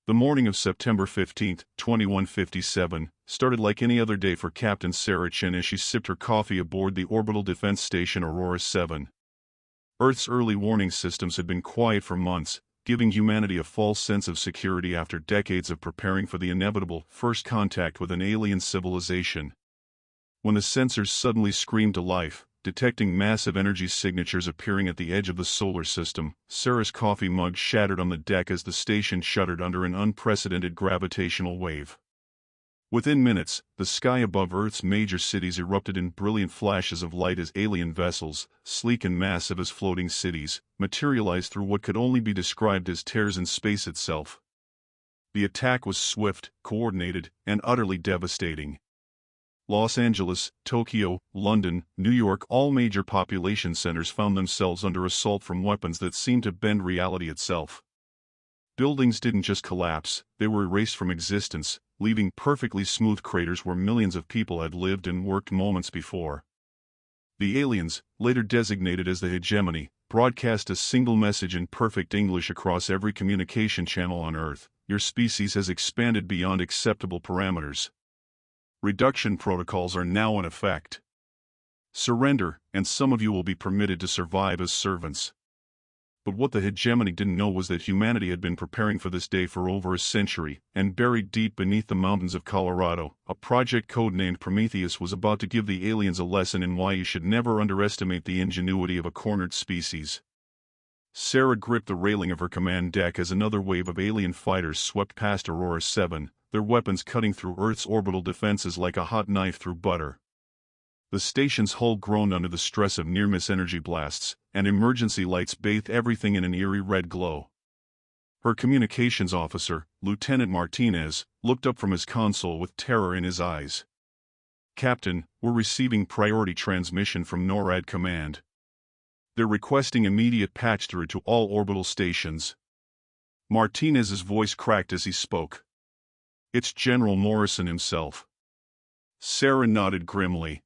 The morning of September 15, 2157, started like any other day for Captain Sarah Chen as she sipped her coffee aboard the orbital defense station Aurora 7. Earth's early warning systems had been quiet for months, giving humanity a false sense of security after decades of preparing for the inevitable first contact with an alien civilization. When the sensors suddenly screamed to life, detecting massive energy signatures appearing at the edge of the solar system, Sarah's coffee mug shattered on the deck as the station shuddered under an unprecedented gravitational wave. Within minutes, the sky above Earth's major cities erupted in brilliant flashes of light as alien vessels, sleek and massive as floating cities, materialized through what could only be described as tears in space itself. The attack was swift, coordinated, and utterly devastating. Los Angeles, Tokyo, London, New York, all major population centers found themselves under assault from weapons that seemed to bend reality itself. Buildings didn't just collapse, they were erased from existence, leaving perfectly smooth craters where millions of people had lived and worked moments before. The aliens, later designated as the hegemony, broadcast a single message in perfect English across every communication channel on Earth: your species has expanded beyond acceptable parameters. Reduction protocols are now in effect. Surrender, and some of you will be permitted to survive as servants. But what the hegemony didn't know was that humanity had been preparing for this day for over a century, and buried deep beneath the mountains of Colorado, a project codenamed Prometheus was about to give the aliens a lesson in why you should never underestimate the ingenuity of a cornered species. Sarah gripped the railing of her command deck as another wave of alien fighters swept past Aurora 7, their weapons cutting through Earth's orbital defenses like a hot knife through butter. The station's hull groaned under the stress of near-miss energy blasts, and emergency lights bathed everything in an eerie red glow. Her communications officer, Lieutenant Martinez, looked up from his console with terror in his eyes. "Captain, we're receiving priority transmission from NORAD Command. They're requesting immediate patch through to all orbital stations." Martinez's voice cracked as he spoke. "It's General Morrison himself." Sarah nodded grimly.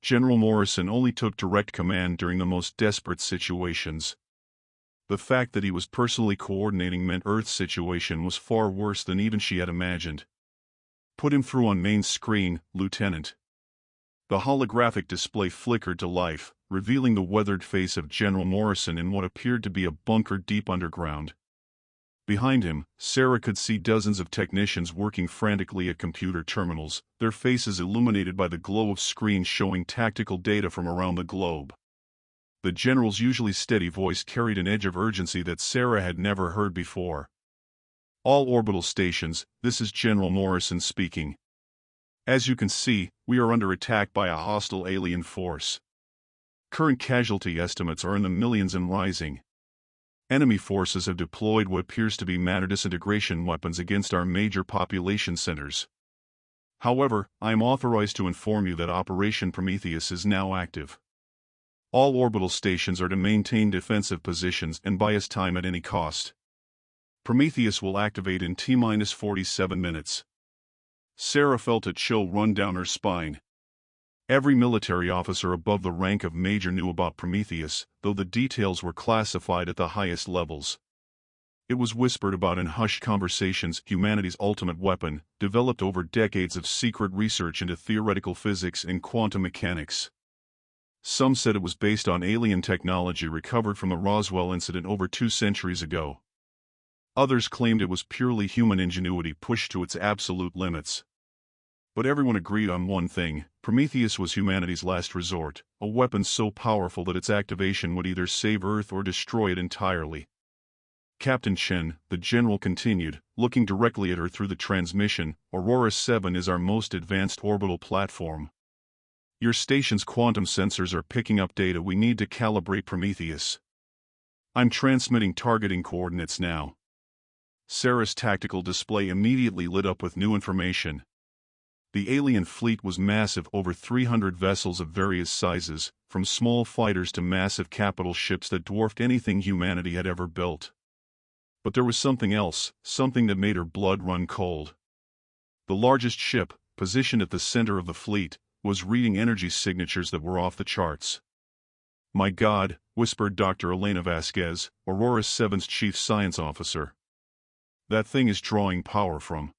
General Morrison only took direct command during the most desperate situations. The fact that he was personally coordinating meant Earth's situation was far worse than even she had imagined. "Put him through on main screen, Lieutenant." The holographic display flickered to life, revealing the weathered face of General Morrison in what appeared to be a bunker deep underground. Behind him, Sarah could see dozens of technicians working frantically at computer terminals, their faces illuminated by the glow of screens showing tactical data from around the globe. The general's usually steady voice carried an edge of urgency that Sarah had never heard before. "All orbital stations, this is General Morrison speaking. As you can see, we are under attack by a hostile alien force. Current casualty estimates are in the millions and rising. Enemy forces have deployed what appears to be matter disintegration weapons against our major population centers. However, I am authorized to inform you that Operation Prometheus is now active. All orbital stations are to maintain defensive positions and buy us time at any cost. Prometheus will activate in T-minus 47 minutes. Sarah felt a chill run down her spine. Every military officer above the rank of major knew about Prometheus, though the details were classified at the highest levels. It was whispered about in hushed conversations, humanity's ultimate weapon, developed over decades of secret research into theoretical physics and quantum mechanics. Some said it was based on alien technology recovered from the Roswell incident over 2 centuries ago. Others claimed it was purely human ingenuity pushed to its absolute limits. But everyone agreed on one thing: Prometheus was humanity's last resort, a weapon so powerful that its activation would either save Earth or destroy it entirely. "Captain Chen," the general continued, looking directly at her through the transmission, "Aurora 7 is our most advanced orbital platform. Your station's quantum sensors are picking up data we need to calibrate Prometheus. I'm transmitting targeting coordinates now." Sarah's tactical display immediately lit up with new information. The alien fleet was massive, over 300 vessels of various sizes, from small fighters to massive capital ships that dwarfed anything humanity had ever built. But there was something else, something that made her blood run cold. The largest ship, positioned at the center of the fleet, was reading energy signatures that were off the charts. "My God," whispered Dr. Elena Vasquez, Aurora 7's chief science officer. that thing is drawing power from.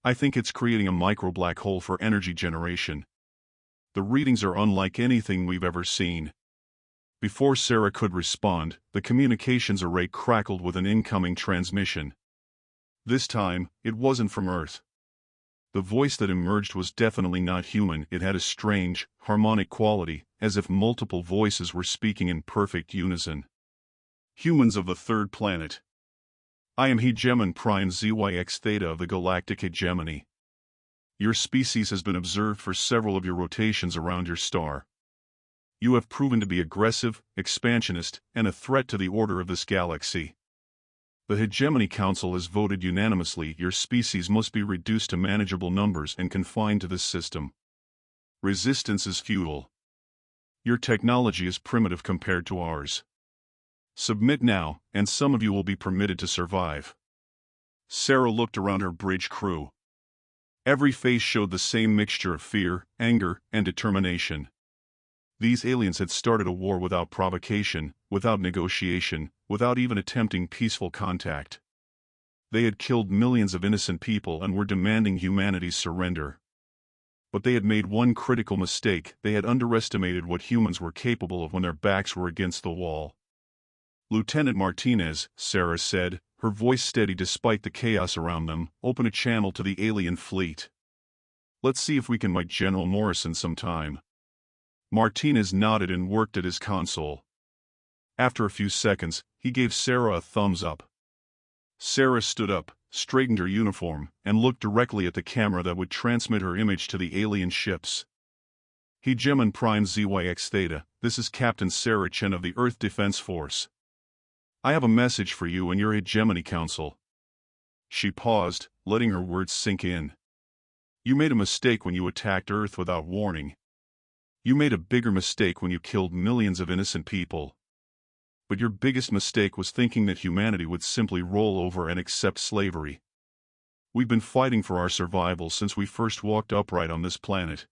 I think it's creating a micro-black hole for energy generation. The readings are unlike anything we've ever seen. Before Sarah could respond, the communications array crackled with an incoming transmission. This time, it wasn't from Earth. The voice that emerged was definitely not human. It had a strange, harmonic quality, as if multiple voices were speaking in perfect unison. Humans of the third planet. I am Hegemon Prime ZYX Theta of the Galactic Hegemony. Your species has been observed for several of your rotations around your star. You have proven to be aggressive, expansionist, and a threat to the order of this galaxy. The Hegemony Council has voted unanimously your species must be reduced to manageable numbers and confined to this system. Resistance is futile. Your technology is primitive compared to ours. Submit now, and some of you will be permitted to survive. Sarah looked around her bridge crew. Every face showed the same mixture of fear, anger, and determination. These aliens had started a war without provocation, without negotiation, without even attempting peaceful contact. They had killed millions of innocent people and were demanding humanity's surrender. But they had made one critical mistake. They had underestimated what humans were capable of when their backs were against the wall. Lieutenant Martinez, Sarah said, her voice steady despite the chaos around them, open a channel to the alien fleet. Let's see if we can make General Morrison some time. Martinez nodded and worked at his console. After a few seconds, he gave Sarah a thumbs up. Sarah stood up, straightened her uniform, and looked directly at the camera that would transmit her image to the alien ships. Hegemon Prime ZYX Theta, this is Captain Sarah Chen of the Earth Defense Force. I have a message for you and your Hegemony Council. She paused, letting her words sink in. You made a mistake when you attacked Earth without warning. You made a bigger mistake when you killed millions of innocent people. But your biggest mistake was thinking that humanity would simply roll over and accept slavery. We've been fighting for our survival since we first walked upright on this planet.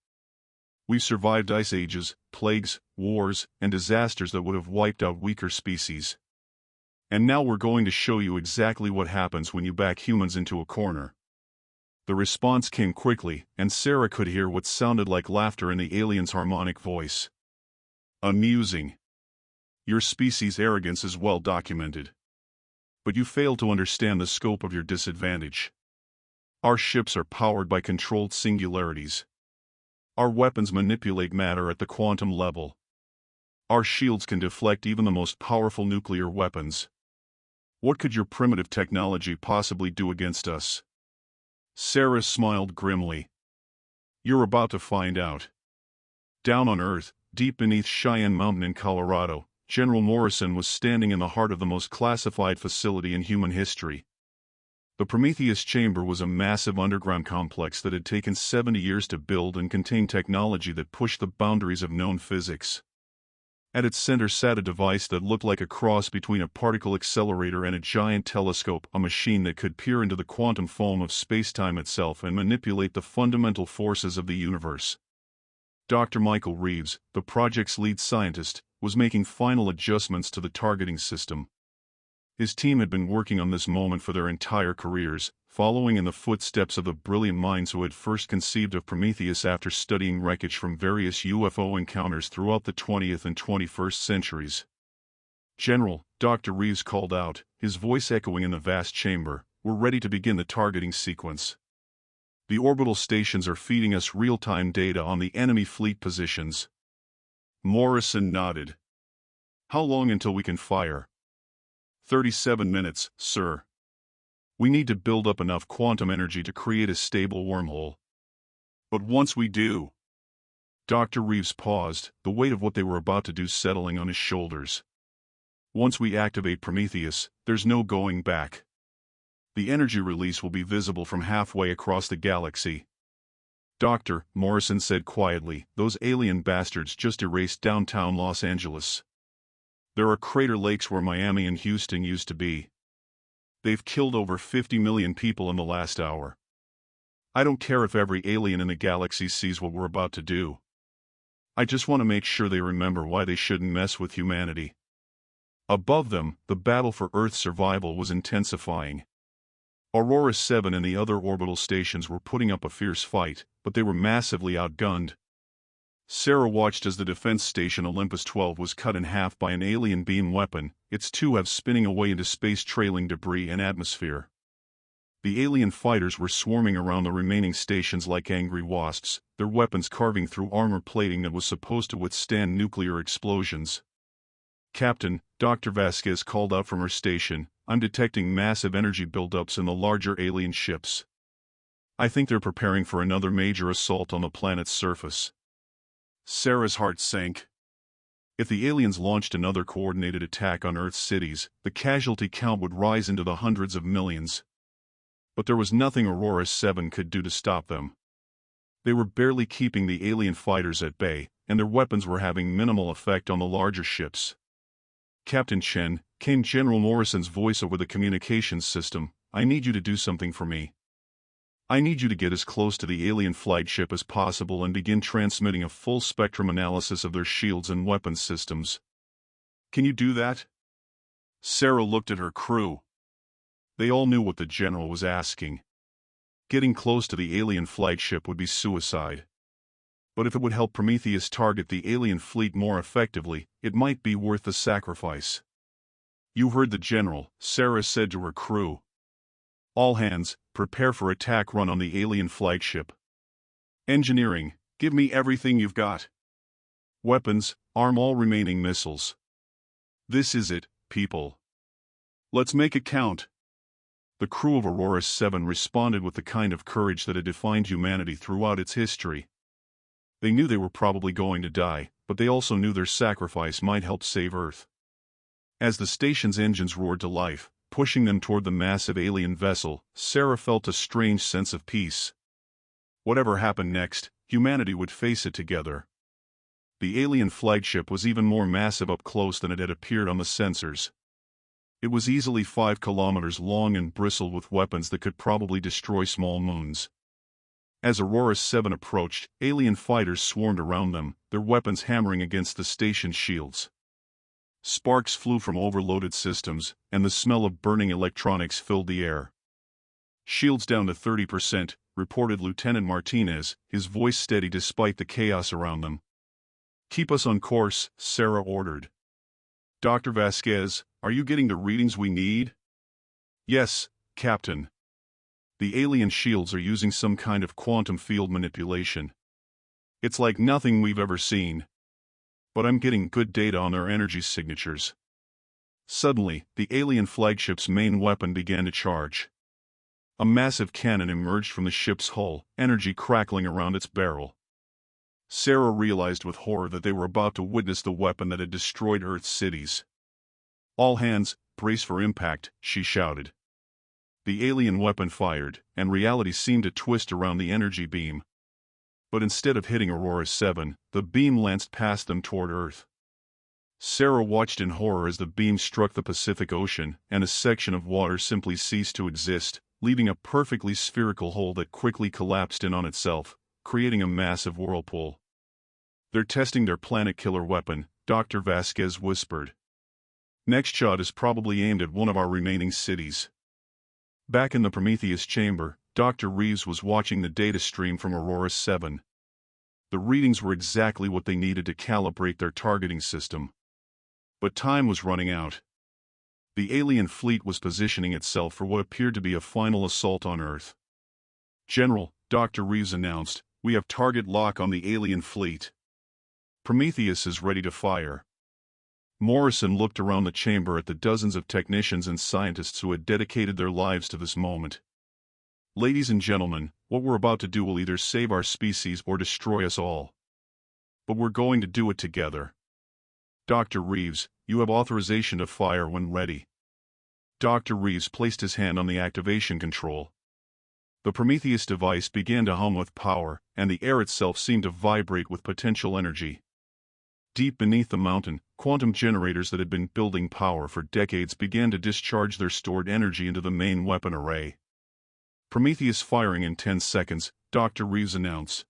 We've survived ice ages, plagues, wars, and disasters that would have wiped out weaker species. And now we're going to show you exactly what happens when you back humans into a corner. The response came quickly, and Sarah could hear what sounded like laughter in the alien's harmonic voice. Amusing. Your species' arrogance is well documented. But you fail to understand the scope of your disadvantage. Our ships are powered by controlled singularities. Our weapons manipulate matter at the quantum level. Our shields can deflect even the most powerful nuclear weapons. What could your primitive technology possibly do against us? Sarah smiled grimly. You're about to find out. Down on Earth, deep beneath Cheyenne Mountain in Colorado, General Morrison was standing in the heart of the most classified facility in human history. The Prometheus Chamber was a massive underground complex that had taken 70 years to build and contained technology that pushed the boundaries of known physics. At its center sat a device that looked like a cross between a particle accelerator and a giant telescope, a machine that could peer into the quantum foam of space-time itself and manipulate the fundamental forces of the universe. Dr. Michael Reeves, the project's lead scientist, was making final adjustments to the targeting system. His team had been working on this moment for their entire careers, following in the footsteps of the brilliant minds who had first conceived of Prometheus after studying wreckage from various UFO encounters throughout the 20th and 21st centuries. General, Dr. Reeves called out, his voice echoing in the vast chamber, we're ready to begin the targeting sequence. The orbital stations are feeding us real-time data on the enemy fleet positions. Morrison nodded. How long until we can fire? 37 minutes, sir. We need to build up enough quantum energy to create a stable wormhole. But once we do... Dr. Reeves paused, the weight of what they were about to do settling on his shoulders. Once we activate Prometheus, there's no going back. The energy release will be visible from halfway across the galaxy. Doctor, Morrison said quietly, those alien bastards just erased downtown Los Angeles. There are crater lakes where Miami and Houston used to be. They've killed over 50 million people in the last hour. I don't care if every alien in the galaxy sees what we're about to do. I just want to make sure they remember why they shouldn't mess with humanity. Above them, the battle for Earth's survival was intensifying. Aurora 7 and the other orbital stations were putting up a fierce fight, but they were massively outgunned. Sarah watched as the defense station Olympus 12 was cut in half by an alien beam weapon, its two halves spinning away into space trailing debris and atmosphere. The alien fighters were swarming around the remaining stations like angry wasps, their weapons carving through armor plating that was supposed to withstand nuclear explosions. "Captain," Dr. Vasquez called out from her station, "I'm detecting massive energy buildups in the larger alien ships. I think they're preparing for another major assault on the planet's surface." Sarah's heart sank. If the aliens launched another coordinated attack on Earth's cities, the casualty count would rise into the hundreds of millions. But there was nothing Aurora 7 could do to stop them. They were barely keeping the alien fighters at bay, and their weapons were having minimal effect on the larger ships. "Captain Chen," came General Morrison's voice over the communications system, "I need you to do something for me. I need you to get as close to the alien flight ship as possible and begin transmitting a full spectrum analysis of their shields and weapons systems. Can you do that?" Sarah looked at her crew. They all knew what the general was asking. Getting close to the alien flight ship would be suicide. But if it would help Prometheus target the alien fleet more effectively, it might be worth the sacrifice. "You heard the general," Sarah said to her crew. "All hands, prepare for attack run on the alien flagship. Engineering, give me everything you've got. Weapons, arm all remaining missiles. This is it, people. Let's make it count." The crew of Aurora 7 responded with the kind of courage that had defined humanity throughout its history. They knew they were probably going to die, but they also knew their sacrifice might help save Earth. As the station's engines roared to life, pushing them toward the massive alien vessel, Sarah felt a strange sense of peace. Whatever happened next, humanity would face it together. The alien flagship was even more massive up close than it had appeared on the sensors. It was easily 5 kilometers long and bristled with weapons that could probably destroy small moons. As Aurora 7 approached, alien fighters swarmed around them, their weapons hammering against the station's shields. Sparks flew from overloaded systems, and the smell of burning electronics filled the air. "Shields down to 30%, reported Lieutenant Martinez, his voice steady despite the chaos around them. "Keep us on course," Sarah ordered. "Dr. Vasquez, are you getting the readings we need?" "Yes, Captain. The alien shields are using some kind of quantum field manipulation. It's like nothing we've ever seen. But I'm getting good data on their energy signatures." Suddenly, the alien flagship's main weapon began to charge. A massive cannon emerged from the ship's hull, energy crackling around its barrel. Sarah realized with horror that they were about to witness the weapon that had destroyed Earth's cities. "All hands, brace for impact," she shouted. The alien weapon fired, and reality seemed to twist around the energy beam. But instead of hitting Aurora 7, the beam lanced past them toward Earth. Sarah watched in horror as the beam struck the Pacific Ocean, and a section of water simply ceased to exist, leaving a perfectly spherical hole that quickly collapsed in on itself, creating a massive whirlpool. "They're testing their planet-killer weapon," Dr. Vasquez whispered. "Next shot is probably aimed at one of our remaining cities." Back in the Prometheus chamber, Dr. Reeves was watching the data stream from Aurora 7. The readings were exactly what they needed to calibrate their targeting system. But time was running out. The alien fleet was positioning itself for what appeared to be a final assault on Earth. "General," Dr. Reeves announced, "we have target lock on the alien fleet. Prometheus is ready to fire." Morrison looked around the chamber at the dozens of technicians and scientists who had dedicated their lives to this moment. "Ladies and gentlemen, what we're about to do will either save our species or destroy us all. But we're going to do it together. Dr. Reeves, you have authorization to fire when ready." Dr. Reeves placed his hand on the activation control. The Prometheus device began to hum with power, and the air itself seemed to vibrate with potential energy. Deep beneath the mountain, quantum generators that had been building power for decades began to discharge their stored energy into the main weapon array. "Prometheus firing in 10 seconds, Dr. Reeves announced.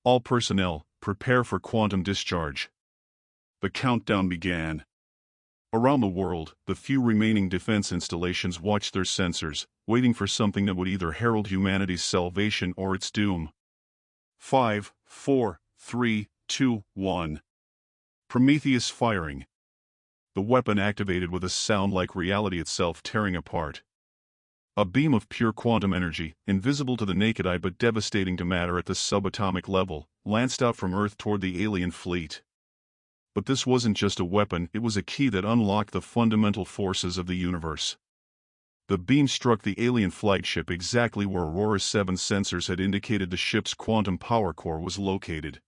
All personnel, prepare for quantum discharge." The countdown began. Around the world, the few remaining defense installations watched their sensors, waiting for something that would either herald humanity's salvation or its doom. 5, 4, 3, 2, 1. Prometheus firing. The weapon activated with a sound like reality itself tearing apart. A beam of pure quantum energy, invisible to the naked eye but devastating to matter at the subatomic level, lanced out from Earth toward the alien fleet. But this wasn't just a weapon, it was a key that unlocked the fundamental forces of the universe. The beam struck the alien flight ship exactly where Aurora 7's sensors had indicated the ship's quantum power core was located.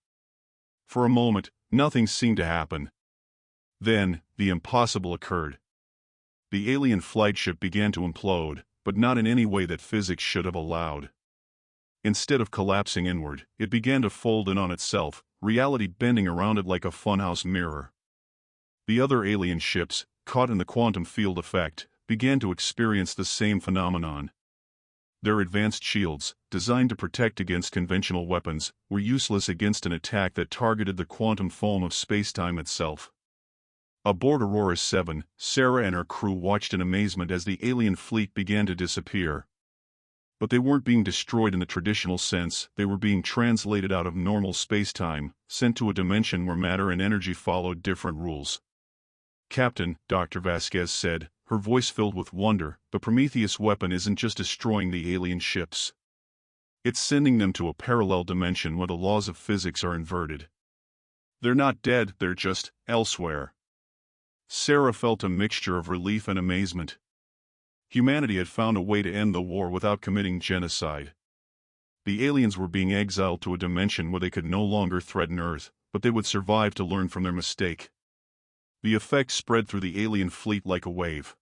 For a moment, nothing seemed to happen. Then, the impossible occurred. The alien flight ship began to implode, but not in any way that physics should have allowed. Instead of collapsing inward, it began to fold in on itself, reality bending around it like a funhouse mirror. The other alien ships, caught in the quantum field effect, began to experience the same phenomenon. Their advanced shields, designed to protect against conventional weapons, were useless against an attack that targeted the quantum foam of spacetime itself. Aboard Aurora 7, Sarah and her crew watched in amazement as the alien fleet began to disappear. But they weren't being destroyed in the traditional sense, they were being translated out of normal spacetime, sent to a dimension where matter and energy followed different rules. "Captain," Dr. Vasquez said, her voice filled with wonder, "the Prometheus weapon isn't just destroying the alien ships. It's sending them to a parallel dimension where the laws of physics are inverted. They're not dead, they're just elsewhere." Sarah felt a mixture of relief and amazement. Humanity had found a way to end the war without committing genocide. The aliens were being exiled to a dimension where they could no longer threaten Earth, but they would survive to learn from their mistake. The effect spread through the alien fleet like a wave.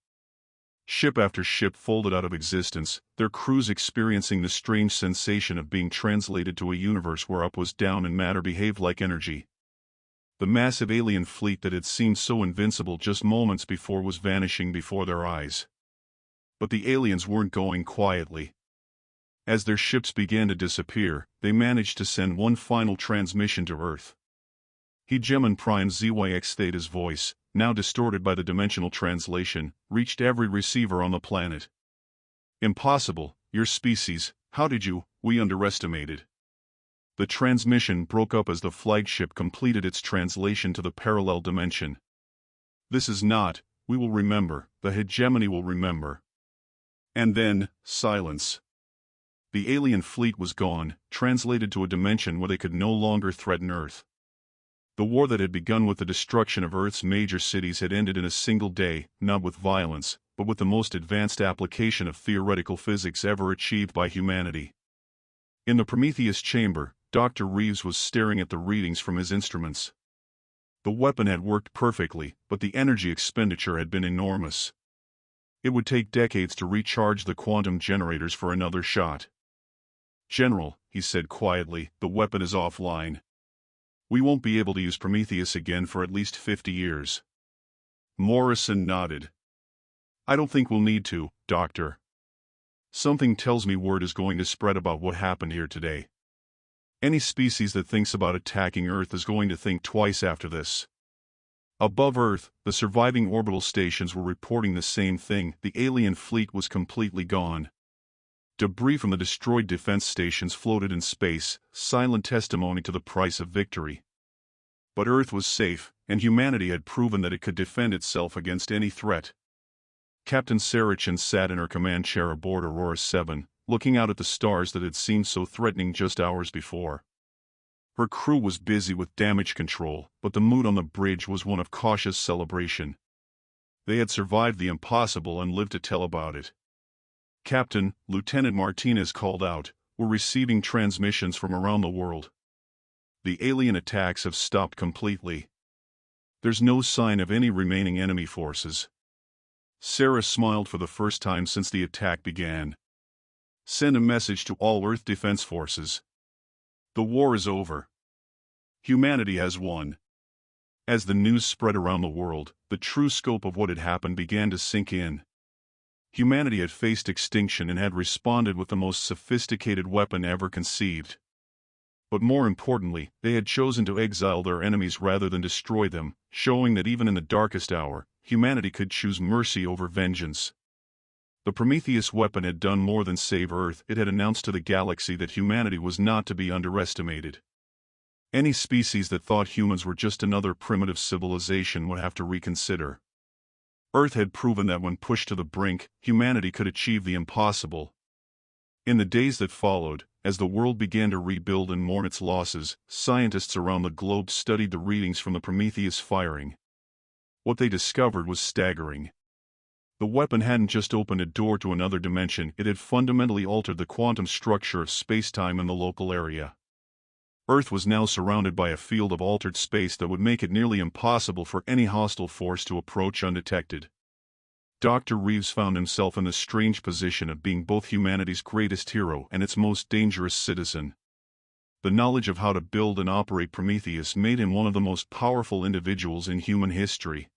Ship after ship folded out of existence, their crews experiencing the strange sensation of being translated to a universe where up was down and matter behaved like energy. The massive alien fleet that had seemed so invincible just moments before was vanishing before their eyes. But the aliens weren't going quietly. As their ships began to disappear, they managed to send one final transmission to Earth. Hegemon Prime ZYX Theta's voice, now distorted by the dimensional translation, reached every receiver on the planet. "Impossible, your species, how did you, we underestimated." The transmission broke up as the flagship completed its translation to the parallel dimension. "This is not, we will remember, the hegemony will remember." And then, silence. The alien fleet was gone, translated to a dimension where they could no longer threaten Earth. The war that had begun with the destruction of Earth's major cities had ended in a single day, not with violence, but with the most advanced application of theoretical physics ever achieved by humanity. In the Prometheus chamber, Dr. Reeves was staring at the readings from his instruments. The weapon had worked perfectly, but the energy expenditure had been enormous. It would take decades to recharge the quantum generators for another shot. "General," he said quietly, "the weapon is offline. We won't be able to use Prometheus again for at least 50 years. Morrison nodded. "I don't think we'll need to, Doctor. Something tells me word is going to spread about what happened here today. Any species that thinks about attacking Earth is going to think twice after this." Above Earth, the surviving orbital stations were reporting the same thing. The alien fleet was completely gone. Debris from the destroyed defense stations floated in space, silent testimony to the price of victory. But Earth was safe, and humanity had proven that it could defend itself against any threat. Captain Sarachin sat in her command chair aboard Aurora 7, looking out at the stars that had seemed so threatening just hours before. Her crew was busy with damage control, but the mood on the bridge was one of cautious celebration. They had survived the impossible and lived to tell about it. "Captain," Lieutenant Martinez called out, "we're receiving transmissions from around the world. The alien attacks have stopped completely. There's no sign of any remaining enemy forces." Sarah smiled for the first time since the attack began. "Send a message to all Earth Defense Forces. The war is over. Humanity has won." As the news spread around the world, the true scope of what had happened began to sink in. Humanity had faced extinction and had responded with the most sophisticated weapon ever conceived. But more importantly, they had chosen to exile their enemies rather than destroy them, showing that even in the darkest hour, humanity could choose mercy over vengeance. The Prometheus weapon had done more than save Earth. It had announced to the galaxy that humanity was not to be underestimated. Any species that thought humans were just another primitive civilization would have to reconsider. Earth had proven that when pushed to the brink, humanity could achieve the impossible. In the days that followed, as the world began to rebuild and mourn its losses, scientists around the globe studied the readings from the Prometheus firing. What they discovered was staggering. The weapon hadn't just opened a door to another dimension, it had fundamentally altered the quantum structure of space-time in the local area. Earth was now surrounded by a field of altered space that would make it nearly impossible for any hostile force to approach undetected. Dr. Reeves found himself in the strange position of being both humanity's greatest hero and its most dangerous citizen. The knowledge of how to build and operate Prometheus made him one of the most powerful individuals in human history.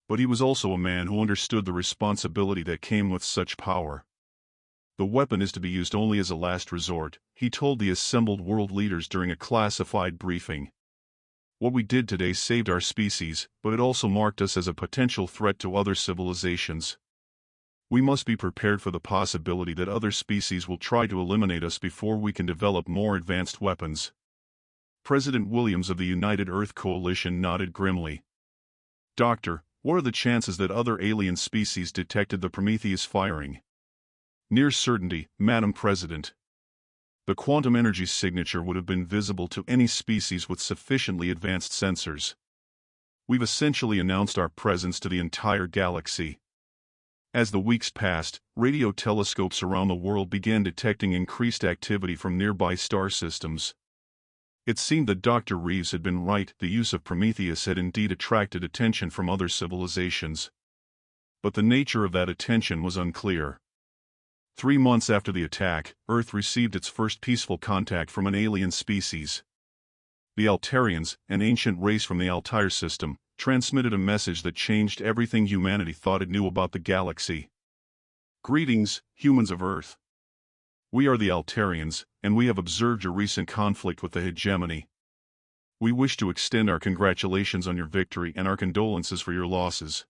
But he was also a man who understood the responsibility that came with such power. The weapon is to be used only as a last resort, he told the assembled world leaders during a classified briefing. What we did today saved our species, but it also marked us as a potential threat to other civilizations. We must be prepared for the possibility that other species will try to eliminate us before we can develop more advanced weapons. President Williams of the United Earth Coalition nodded grimly. Doctor, what are the chances that other alien species detected the Prometheus firing? Near certainty, Madam President. The quantum energy signature would have been visible to any species with sufficiently advanced sensors. We've essentially announced our presence to the entire galaxy. As the weeks passed, radio telescopes around the world began detecting increased activity from nearby star systems. It seemed that Dr. Reeves had been right, the use of Prometheus had indeed attracted attention from other civilizations. But the nature of that attention was unclear. 3 months after the attack, Earth received its first peaceful contact from an alien species. The Altarians, an ancient race from the Altair system, transmitted a message that changed everything humanity thought it knew about the galaxy. Greetings, humans of Earth. We are the Altarians, and we have observed your recent conflict with the hegemony. We wish to extend our congratulations on your victory and our condolences for your losses.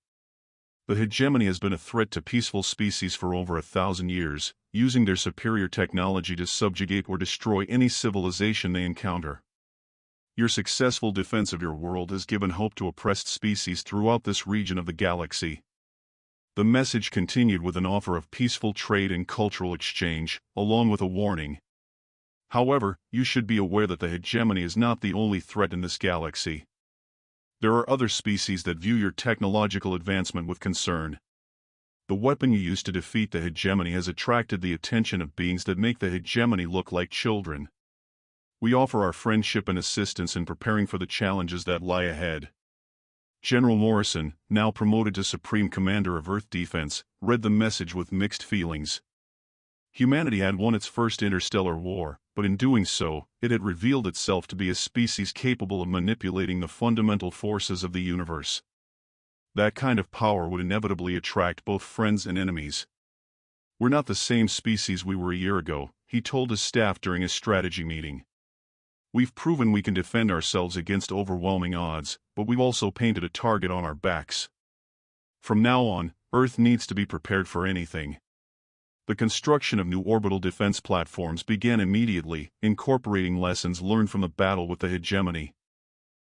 The hegemony has been a threat to peaceful species for over 1,000 years, using their superior technology to subjugate or destroy any civilization they encounter. Your successful defense of your world has given hope to oppressed species throughout this region of the galaxy. The message continued with an offer of peaceful trade and cultural exchange, along with a warning. However, you should be aware that the hegemony is not the only threat in this galaxy. There are other species that view your technological advancement with concern. The weapon you used to defeat the hegemony has attracted the attention of beings that make the hegemony look like children. We offer our friendship and assistance in preparing for the challenges that lie ahead. General Morrison, now promoted to Supreme Commander of Earth Defense, read the message with mixed feelings. Humanity had won its first interstellar war, but in doing so, it had revealed itself to be a species capable of manipulating the fundamental forces of the universe. That kind of power would inevitably attract both friends and enemies. We're not the same species we were a year ago, he told his staff during a strategy meeting. We've proven we can defend ourselves against overwhelming odds, but we've also painted a target on our backs. From now on, Earth needs to be prepared for anything. The construction of new orbital defense platforms began immediately, incorporating lessons learned from the battle with the hegemony.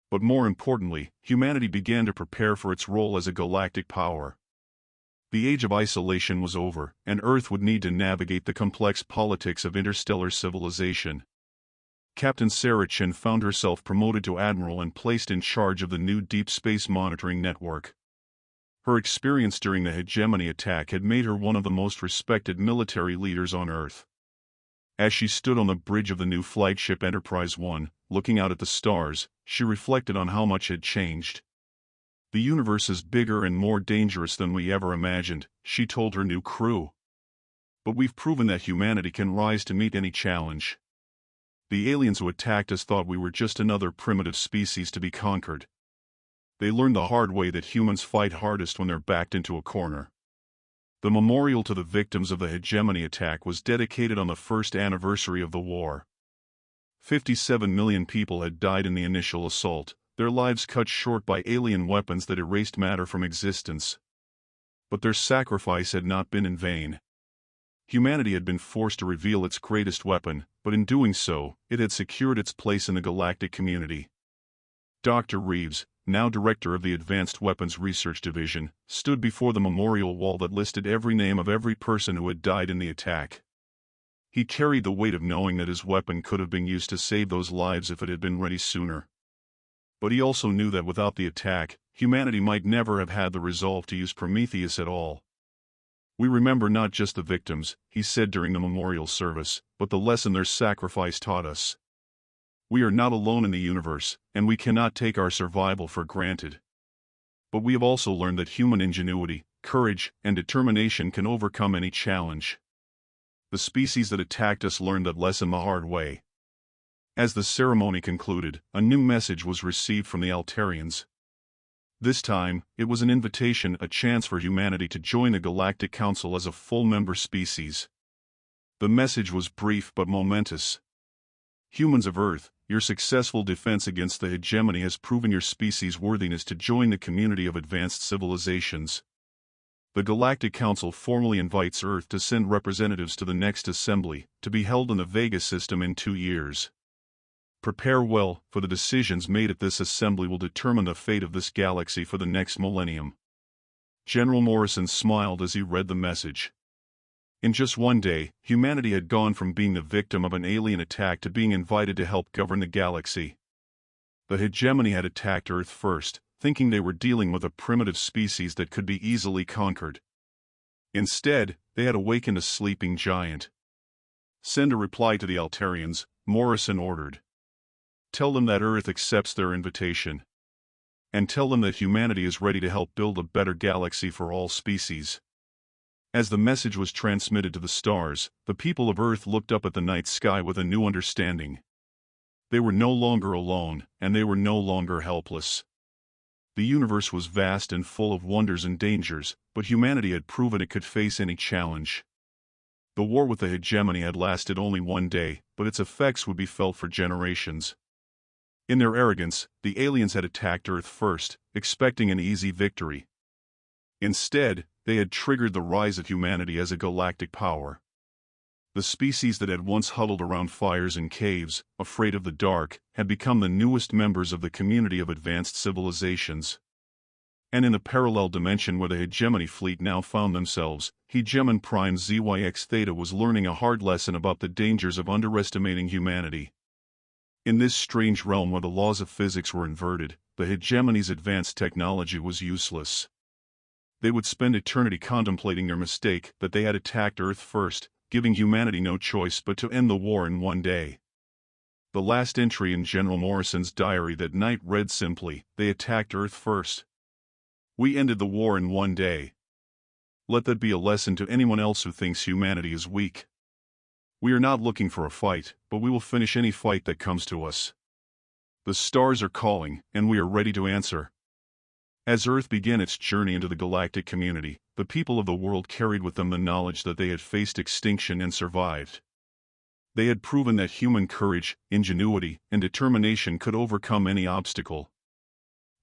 But more importantly, humanity began to prepare for its role as a galactic power. The age of isolation was over, and Earth would need to navigate the complex politics of interstellar civilization. Captain Sarachin found herself promoted to admiral and placed in charge of the new deep space monitoring network. Her experience during the hegemony attack had made her one of the most respected military leaders on Earth. As she stood on the bridge of the new flagship Enterprise 1, looking out at the stars, she reflected on how much had changed. The universe is bigger and more dangerous than we ever imagined, she told her new crew. But we've proven that humanity can rise to meet any challenge. The aliens who attacked us thought we were just another primitive species to be conquered. They learned the hard way that humans fight hardest when they're backed into a corner. The memorial to the victims of the hegemony attack was dedicated on the first anniversary of the war. 57 million people had died in the initial assault, their lives cut short by alien weapons that erased matter from existence. But their sacrifice had not been in vain. Humanity had been forced to reveal its greatest weapon, but in doing so, it had secured its place in the galactic community. Dr. Reeves, now director of the Advanced Weapons Research Division, stood before the memorial wall that listed every name of every person who had died in the attack. He carried the weight of knowing that his weapon could have been used to save those lives if it had been ready sooner. But he also knew that without the attack, humanity might never have had the resolve to use Prometheus at all. "We remember not just the victims," he said during the memorial service, "but the lesson their sacrifice taught us. We are not alone in the universe, and we cannot take our survival for granted. But we have also learned that human ingenuity, courage, and determination can overcome any challenge. The species that attacked us learned that lesson the hard way." As the ceremony concluded, a new message was received from the Altarians. This time, it was an invitation, a chance for humanity to join the Galactic Council as a full-member species. The message was brief but momentous. "Humans of Earth, your successful defense against the hegemony has proven your species' worthiness to join the community of advanced civilizations. The Galactic Council formally invites Earth to send representatives to the next assembly, to be held in the Vega system in 2 years. Prepare well, for the decisions made at this assembly will determine the fate of this galaxy for the next millennium." General Morrison smiled as he read the message. In just one day, humanity had gone from being the victim of an alien attack to being invited to help govern the galaxy. The hegemony had attacked Earth first, thinking they were dealing with a primitive species that could be easily conquered. Instead, they had awakened a sleeping giant. "Send a reply to the Altarians," Morrison ordered. "Tell them that Earth accepts their invitation. And tell them that humanity is ready to help build a better galaxy for all species." As the message was transmitted to the stars, the people of Earth looked up at the night sky with a new understanding. They were no longer alone, and they were no longer helpless. The universe was vast and full of wonders and dangers, but humanity had proven it could face any challenge. The war with the hegemony had lasted only 1 day, but its effects would be felt for generations. In their arrogance, the aliens had attacked Earth first, expecting an easy victory. Instead, they had triggered the rise of humanity as a galactic power. The species that had once huddled around fires and caves, afraid of the dark, had become the newest members of the community of advanced civilizations. And in the parallel dimension where the hegemony fleet now found themselves, Hegemon Prime ZYX Theta was learning a hard lesson about the dangers of underestimating humanity. In this strange realm where the laws of physics were inverted, the hegemony's advanced technology was useless. They would spend eternity contemplating their mistake that they had attacked Earth first, giving humanity no choice but to end the war in 1 day. The last entry in General Morrison's diary that night read simply, "They attacked Earth first. We ended the war in 1 day. Let that be a lesson to anyone else who thinks humanity is weak. We are not looking for a fight, but we will finish any fight that comes to us. The stars are calling, and we are ready to answer." As Earth began its journey into the galactic community, the people of the world carried with them the knowledge that they had faced extinction and survived. They had proven that human courage, ingenuity, and determination could overcome any obstacle.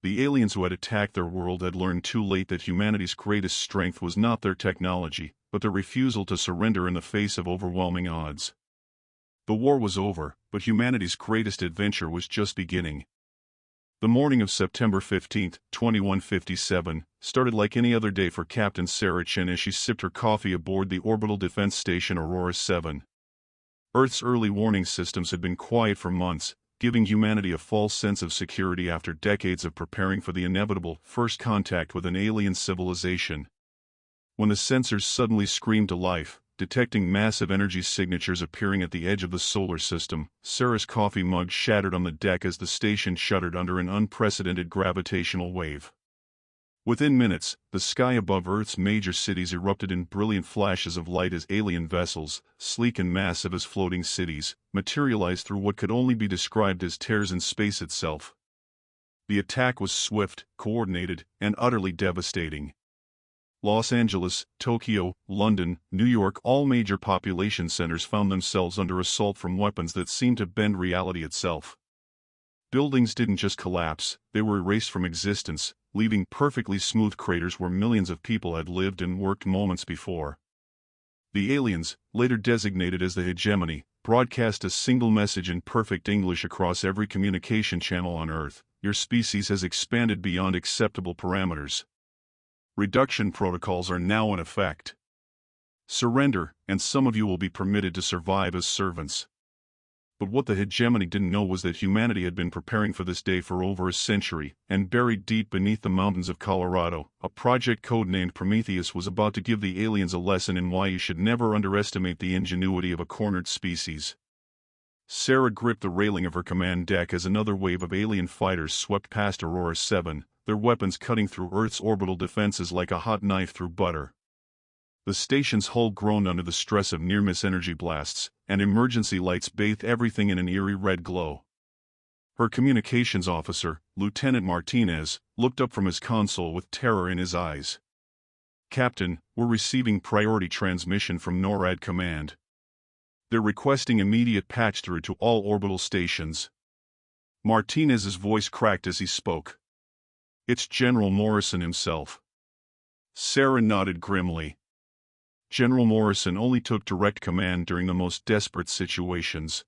The aliens who had attacked their world had learned too late that humanity's greatest strength was not their technology, but their refusal to surrender in the face of overwhelming odds. The war was over, but humanity's greatest adventure was just beginning. The morning of September 15, 2157, started like any other day for Captain Sarah Chen as she sipped her coffee aboard the orbital defense station Aurora 7. Earth's early warning systems had been quiet for months, giving humanity a false sense of security after decades of preparing for the inevitable first contact with an alien civilization. When the sensors suddenly screamed to life, detecting massive energy signatures appearing at the edge of the solar system, Sarah's coffee mug shattered on the deck as the station shuddered under an unprecedented gravitational wave. Within minutes, the sky above Earth's major cities erupted in brilliant flashes of light as alien vessels, sleek and massive as floating cities, materialized through what could only be described as tears in space itself. The attack was swift, coordinated, and utterly devastating. Los Angeles, Tokyo, London, New York, all major population centers found themselves under assault from weapons that seemed to bend reality itself. Buildings didn't just collapse, they were erased from existence, leaving perfectly smooth craters where millions of people had lived and worked moments before. The aliens, later designated as the hegemony, broadcast a single message in perfect English across every communication channel on Earth: your species has expanded beyond acceptable parameters. Reduction protocols are now in effect. Surrender, and some of you will be permitted to survive as servants. But what the hegemony didn't know was that humanity had been preparing for this day for over a century, and buried deep beneath the mountains of Colorado, a project codenamed Prometheus was about to give the aliens a lesson in why you should never underestimate the ingenuity of a cornered species. Sarah gripped the railing of her command deck as another wave of alien fighters swept past Aurora 7, their weapons cutting through Earth's orbital defenses like a hot knife through butter. The station's hull groaned under the stress of near-miss energy blasts, and emergency lights bathed everything in an eerie red glow. Her communications officer, Lieutenant Martinez, looked up from his console with terror in his eyes. "Captain, we're receiving priority transmission from NORAD Command. They're requesting immediate patch-through to all orbital stations." Martinez's voice cracked as he spoke. "It's General Morrison himself." Sarah nodded grimly. General Morrison only took direct command during the most desperate situations.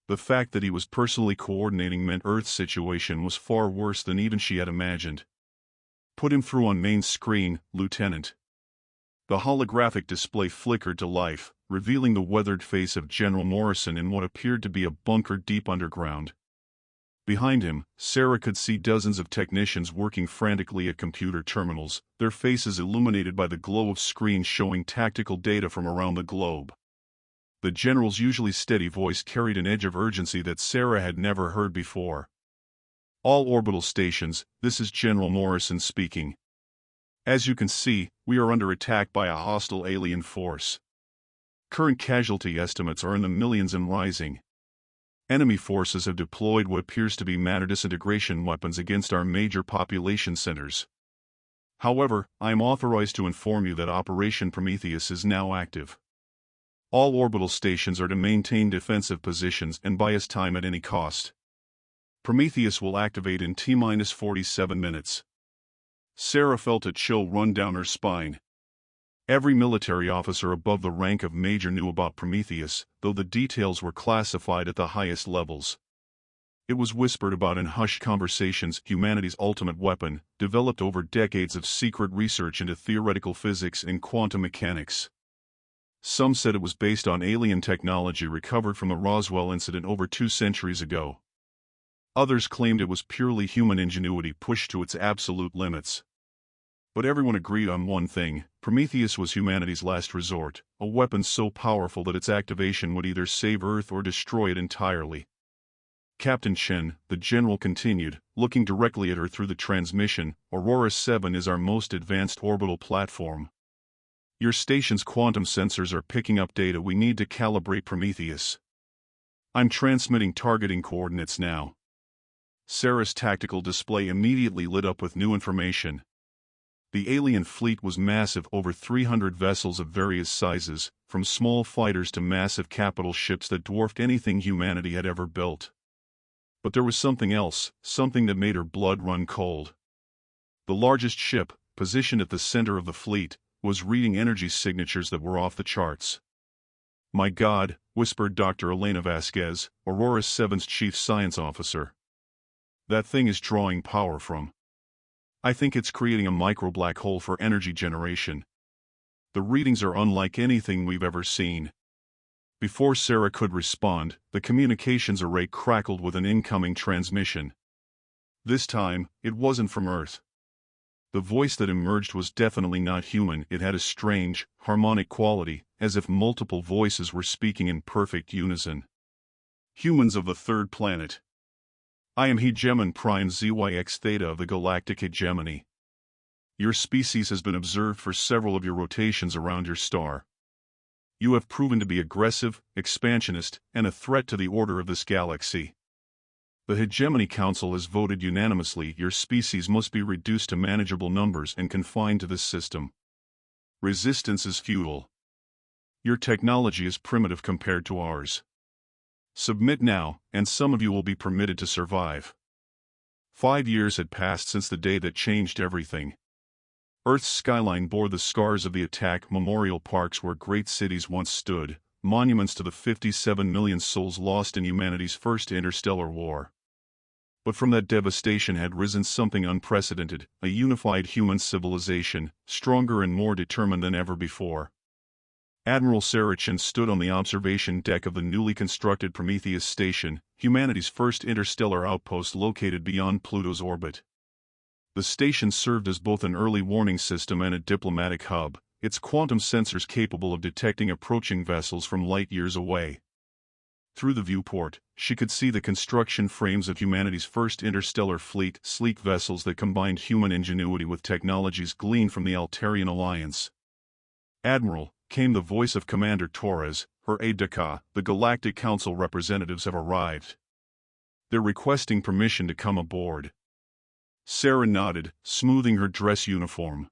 The fact that he was personally coordinating meant Earth's situation was far worse than even she had imagined. "Put him through on main screen, Lieutenant." The holographic display flickered to life, revealing the weathered face of General Morrison in what appeared to be a bunker deep underground. Behind him, Sarah could see dozens of technicians working frantically at computer terminals, their faces illuminated by the glow of screens showing tactical data from around the globe. The general's usually steady voice carried an edge of urgency that Sarah had never heard before. "All orbital stations, this is General Morrison speaking. As you can see, we are under attack by a hostile alien force. Current casualty estimates are in the millions and rising. Enemy forces have deployed what appears to be matter disintegration weapons against our major population centers. However, I am authorized to inform you that Operation Prometheus is now active. All orbital stations are to maintain defensive positions and buy us time at any cost. Prometheus will activate in T-minus 47 minutes. Sarah felt a chill run down her spine. Every military officer above the rank of major knew about Prometheus, though the details were classified at the highest levels. It was whispered about in hushed conversations, humanity's ultimate weapon, developed over decades of secret research into theoretical physics and quantum mechanics. Some said it was based on alien technology recovered from the Roswell incident over 2 centuries ago. Others claimed it was purely human ingenuity pushed to its absolute limits. But everyone agreed on one thing: Prometheus was humanity's last resort, a weapon so powerful that its activation would either save Earth or destroy it entirely. "Captain Chen," the general continued, looking directly at her through the transmission, "Aurora 7 is our most advanced orbital platform. Your station's quantum sensors are picking up data we need to calibrate Prometheus. I'm transmitting targeting coordinates now." Sarah's tactical display immediately lit up with new information. The alien fleet was massive, over 300 vessels of various sizes, from small fighters to massive capital ships that dwarfed anything humanity had ever built. But there was something else, something that made her blood run cold. The largest ship, positioned at the center of the fleet, was reading energy signatures that were off the charts. "My God," whispered Dr. Elena Vasquez, Aurora 7's chief science officer. "That thing is drawing power from. I think it's creating a micro-black hole for energy generation. The readings are unlike anything we've ever seen." Before Sarah could respond, the communications array crackled with an incoming transmission. This time, it wasn't from Earth. The voice that emerged was definitely not human. It had a strange, harmonic quality, as if multiple voices were speaking in perfect unison. "Humans of the third planet. I am Hegemon Prime ZYX Theta of the Galactic Hegemony. Your species has been observed for several of your rotations around your star. You have proven to be aggressive, expansionist, and a threat to the order of this galaxy. The Hegemony Council has voted unanimously your species must be reduced to manageable numbers and confined to this system. Resistance is futile. Your technology is primitive compared to ours. Submit now, and some of you will be permitted to survive." 5 years had passed since the day that changed everything. Earth's skyline bore the scars of the attack, memorial parks where great cities once stood, monuments to the 57 million souls lost in humanity's first interstellar war. But from that devastation had risen something unprecedented, a unified human civilization, stronger and more determined than ever before. Admiral Sarachin stood on the observation deck of the newly constructed Prometheus station, humanity's first interstellar outpost located beyond Pluto's orbit. The station served as both an early warning system and a diplomatic hub, its quantum sensors capable of detecting approaching vessels from light years away. Through the viewport, she could see the construction frames of humanity's first interstellar fleet, sleek vessels that combined human ingenuity with technologies gleaned from the Altarian Alliance. "Admiral," came the voice of Commander Torres, her aide-de-camp, "the Galactic Council representatives have arrived. They're requesting permission to come aboard." Sarah nodded, smoothing her dress uniform.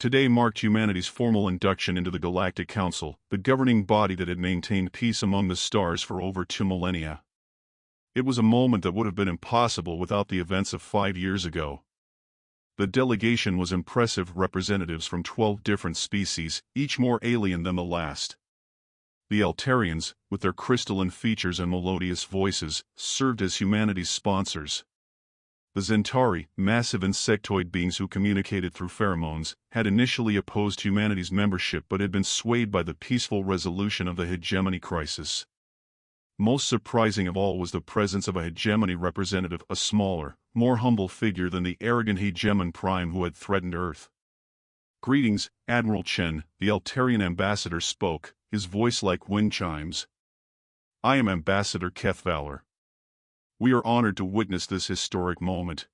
Today marked humanity's formal induction into the Galactic Council, the governing body that had maintained peace among the stars for over 2 millennia. It was a moment that would have been impossible without the events of 5 years ago. The delegation was impressive, representatives from 12 different species, each more alien than the last. The Altarians, with their crystalline features and melodious voices, served as humanity's sponsors. The Zentari, massive insectoid beings who communicated through pheromones, had initially opposed humanity's membership but had been swayed by the peaceful resolution of the hegemony crisis. Most surprising of all was the presence of a hegemony representative, a smaller, more humble figure than the arrogant hegemon prime who had threatened Earth. "Greetings, Admiral Chen," the Altarian ambassador spoke, his voice like wind chimes. "I am Ambassador Kethvalor. We are honored to witness this historic moment."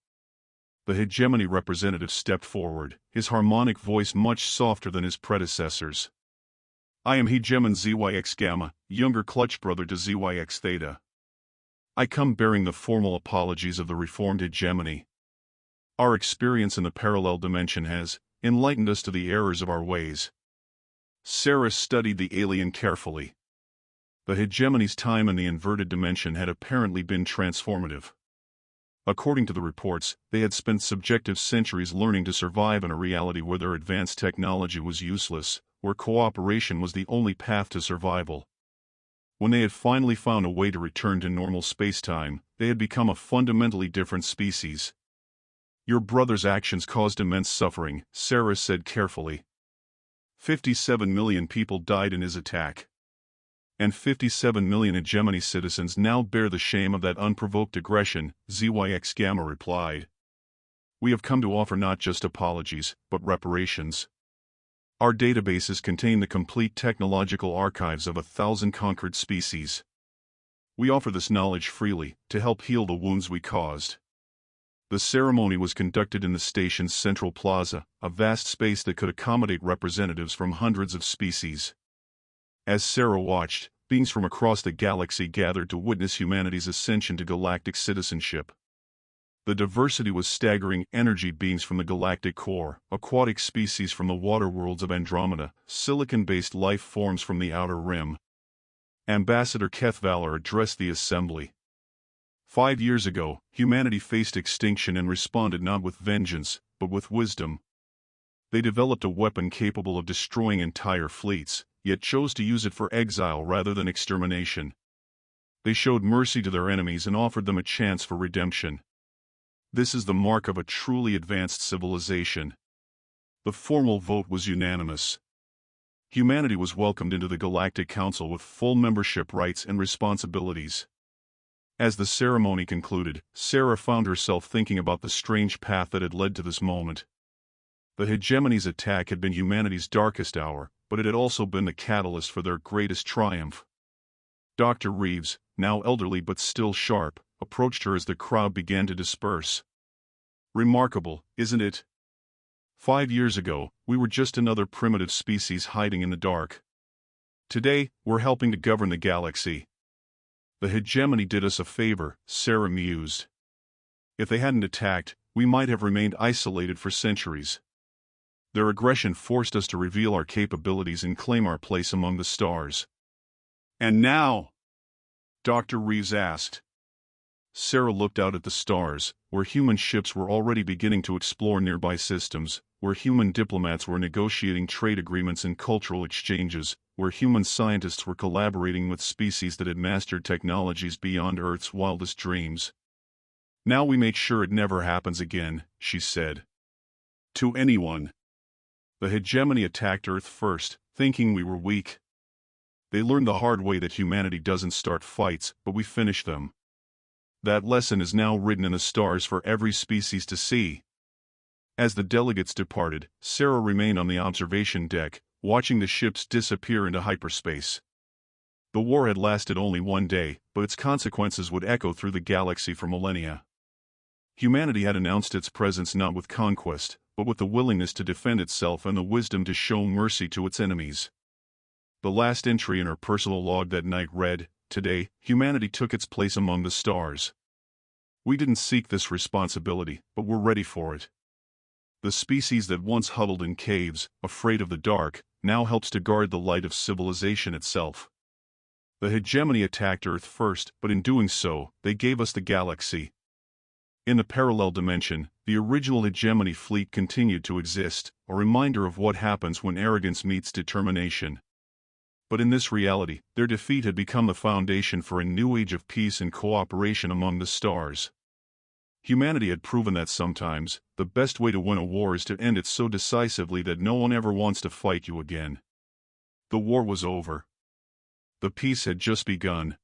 The hegemony representative stepped forward, his harmonic voice much softer than his predecessors. "I am Hegemon ZYX Gamma, younger clutch brother to ZYX Theta. I come bearing the formal apologies of the reformed hegemony. Our experience in the parallel dimension has enlightened us to the errors of our ways." Sarah studied the alien carefully. The hegemony's time in the inverted dimension had apparently been transformative. According to the reports, they had spent subjective centuries learning to survive in a reality where their advanced technology was useless, where cooperation was the only path to survival. When they had finally found a way to return to normal spacetime, they had become a fundamentally different species. "Your brother's actions caused immense suffering," Sarah said carefully. 57 million people died in his attack. And 57 million hegemony citizens now bear the shame of that unprovoked aggression, ZYX Gamma replied. "We have come to offer not just apologies, but reparations. Our databases contain the complete technological archives of 1,000 conquered species. We offer this knowledge freely, to help heal the wounds we caused." The ceremony was conducted in the station's central plaza, a vast space that could accommodate representatives from hundreds of species. As Sarah watched, beings from across the galaxy gathered to witness humanity's ascension to galactic citizenship. The diversity was staggering: energy beings from the galactic core, aquatic species from the water worlds of Andromeda, silicon-based life forms from the outer rim. Ambassador Kethvalor addressed the assembly. 5 years ago, humanity faced extinction and responded not with vengeance, but with wisdom. They developed a weapon capable of destroying entire fleets, yet chose to use it for exile rather than extermination. They showed mercy to their enemies and offered them a chance for redemption. This is the mark of a truly advanced civilization. The formal vote was unanimous. Humanity was welcomed into the Galactic Council with full membership rights and responsibilities. As the ceremony concluded, Sarah found herself thinking about the strange path that had led to this moment. The hegemony's attack had been humanity's darkest hour, but it had also been the catalyst for their greatest triumph. Dr. Reeves, now elderly but still sharp, approached her as the crowd began to disperse. "Remarkable, isn't it? 5 years ago, we were just another primitive species hiding in the dark. Today, we're helping to govern the galaxy. The hegemony did us a favor," Sarah mused. "If they hadn't attacked, we might have remained isolated for centuries. Their aggression forced us to reveal our capabilities and claim our place among the stars." "And now?" Dr. Reeves asked. Sarah looked out at the stars, where human ships were already beginning to explore nearby systems, where human diplomats were negotiating trade agreements and cultural exchanges, where human scientists were collaborating with species that had mastered technologies beyond Earth's wildest dreams. "Now we make sure it never happens again," she said. "To anyone. The hegemony attacked Earth first, thinking we were weak. They learned the hard way that humanity doesn't start fights, but we finish them. That lesson is now written in the stars for every species to see." As the delegates departed, Sarah remained on the observation deck, watching the ships disappear into hyperspace. The war had lasted only one day, but its consequences would echo through the galaxy for millennia. Humanity had announced its presence not with conquest, but with the willingness to defend itself and the wisdom to show mercy to its enemies. The last entry in her personal log that night read, "Today, humanity took its place among the stars. We didn't seek this responsibility, but we're ready for it." The species that once huddled in caves, afraid of the dark, now helps to guard the light of civilization itself. The hegemony attacked Earth first, but in doing so, they gave us the galaxy. In the parallel dimension, the original hegemony fleet continued to exist, a reminder of what happens when arrogance meets determination. But in this reality, their defeat had become the foundation for a new age of peace and cooperation among the stars. Humanity had proven that sometimes, the best way to win a war is to end it so decisively that no one ever wants to fight you again. The war was over. The peace had just begun,